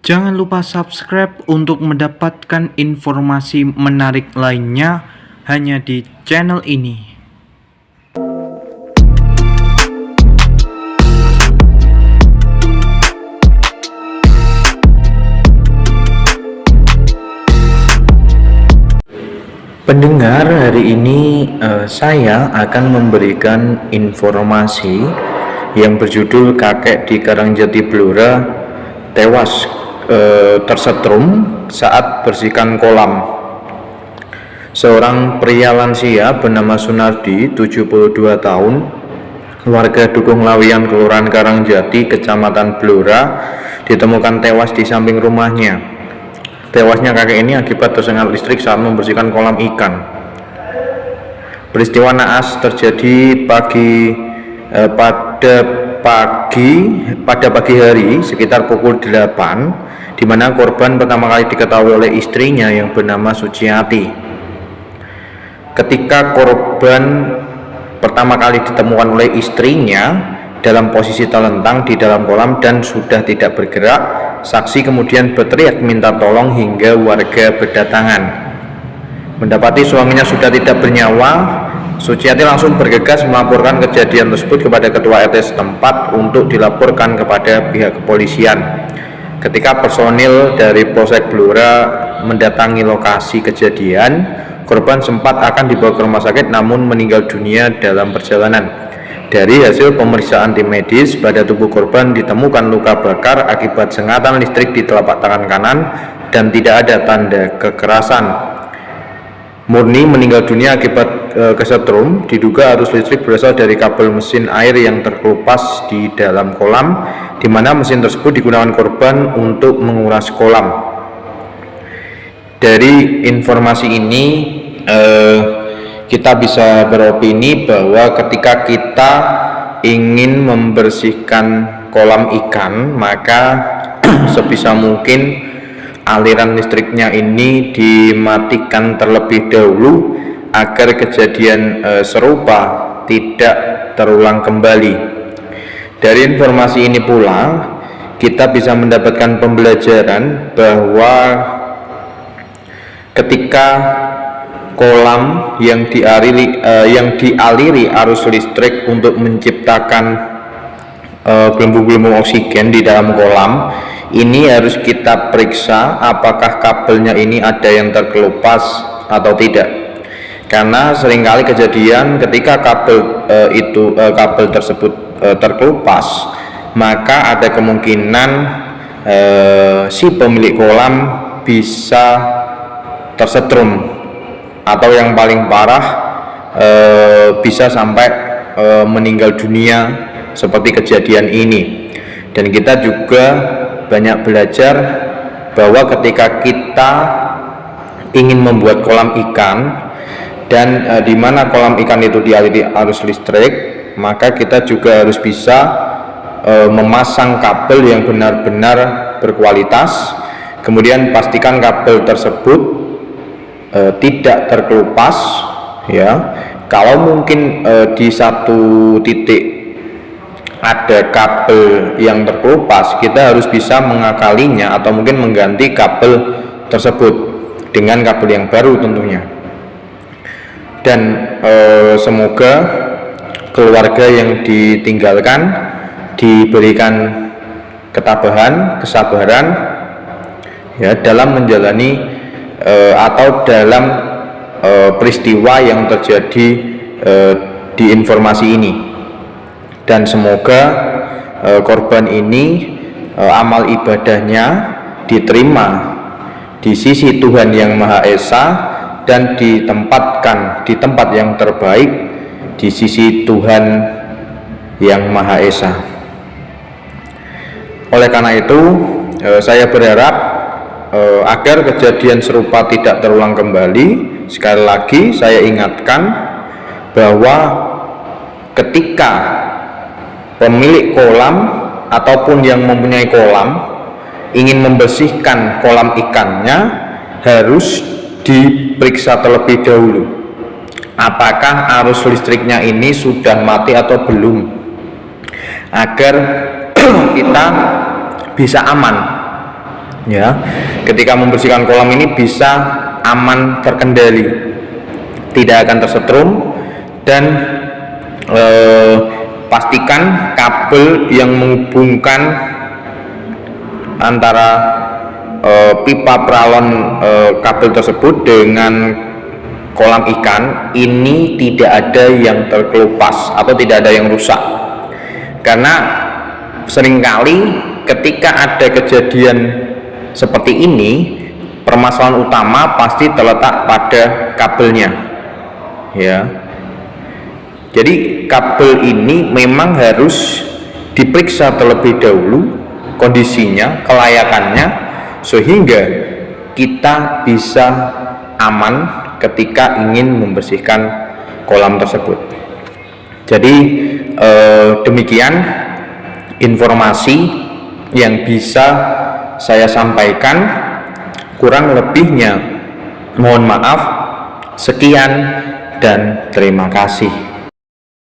Jangan lupa subscribe untuk mendapatkan informasi menarik lainnya hanya di channel ini. Pendengar, hari ini saya akan memberikan informasi yang berjudul Kakek di Karangjati Blora tewas tersetrum saat bersihkan kolam. Seorang pria lansia bernama Sunardi, 72 tahun, warga Dukung Lawian, Kelurahan Karangjati, Kecamatan Blora, ditemukan tewas di samping rumahnya. Tewasnya kakek ini akibat tersengat listrik saat membersihkan kolam ikan. Peristiwa naas terjadi pada pagi hari sekitar pukul 8, di mana korban pertama kali diketahui oleh istrinya yang bernama Suciati. Ketika korban pertama kali ditemukan oleh istrinya dalam posisi telentang di dalam kolam dan sudah tidak bergerak, saksi kemudian berteriak minta tolong hingga warga berdatangan. Mendapati suaminya sudah tidak bernyawa, Suciati langsung bergegas melaporkan kejadian tersebut kepada ketua RT setempat untuk dilaporkan kepada pihak kepolisian. Ketika personil dari Polsek Blora mendatangi lokasi kejadian, korban sempat akan dibawa ke rumah sakit namun meninggal dunia dalam perjalanan. Dari hasil pemeriksaan tim medis, pada tubuh korban ditemukan luka bakar akibat sengatan listrik di telapak tangan kanan dan tidak ada tanda kekerasan. Murni meninggal dunia akibat kesetrum. Diduga arus listrik berasal dari kabel mesin air yang terkelupas di dalam kolam, di mana mesin tersebut digunakan korban untuk menguras kolam. Dari informasi ini kita bisa beropini bahwa ketika kita ingin membersihkan kolam ikan, maka sebisa mungkin aliran listriknya ini dimatikan terlebih dahulu agar kejadian serupa tidak terulang kembali. Dari informasi ini pula kita bisa mendapatkan pembelajaran bahwa ketika kolam yang dialiri arus listrik untuk menciptakan gelembung-gelembung oksigen di dalam kolam, ini harus kita periksa apakah kabelnya ini ada yang terkelupas atau tidak. Karena seringkali kejadian ketika kabel tersebut terkelupas, maka ada kemungkinan si pemilik kolam bisa tersetrum, atau yang paling parah bisa sampai meninggal dunia seperti kejadian ini. Dan kita juga banyak belajar bahwa ketika kita ingin membuat kolam ikan dan di mana kolam ikan itu dialiri arus listrik, maka kita juga harus bisa memasang kabel yang benar-benar berkualitas. Kemudian pastikan kabel tersebut tidak terkelupas, ya. Kalau mungkin di satu titik ada kabel yang terkelupas, kita harus bisa mengakalinya atau mungkin mengganti kabel tersebut dengan kabel yang baru tentunya. Dan semoga keluarga yang ditinggalkan diberikan ketabahan, kesabaran, ya, dalam menjalani atau dalam peristiwa yang terjadi di informasi ini. Dan semoga korban ini amal ibadahnya diterima di sisi Tuhan Yang Maha Esa dan ditempatkan di tempat yang terbaik di sisi Tuhan Yang Maha Esa. Oleh karena itu saya berharap agar kejadian serupa tidak terulang kembali. Sekali lagi saya ingatkan bahwa ketika pemilik kolam ataupun yang mempunyai kolam ingin membersihkan kolam ikannya, harus diperiksa terlebih dahulu apakah arus listriknya ini sudah mati atau belum, agar kita bisa aman Ya, ketika membersihkan kolam ini bisa aman terkendali, tidak akan tersetrum, dan pastikan kabel yang menghubungkan antara pipa peralon kabel tersebut dengan kolam ikan ini tidak ada yang terkelupas atau tidak ada yang rusak, karena seringkali ketika ada kejadian seperti ini, permasalahan utama pasti terletak pada kabelnya, ya. Jadi kabel ini memang harus diperiksa terlebih dahulu kondisinya, kelayakannya, sehingga kita bisa aman ketika ingin membersihkan kolam tersebut. Jadi demikian informasi yang bisa saya sampaikan, kurang lebihnya mohon maaf. Sekian dan terima kasih.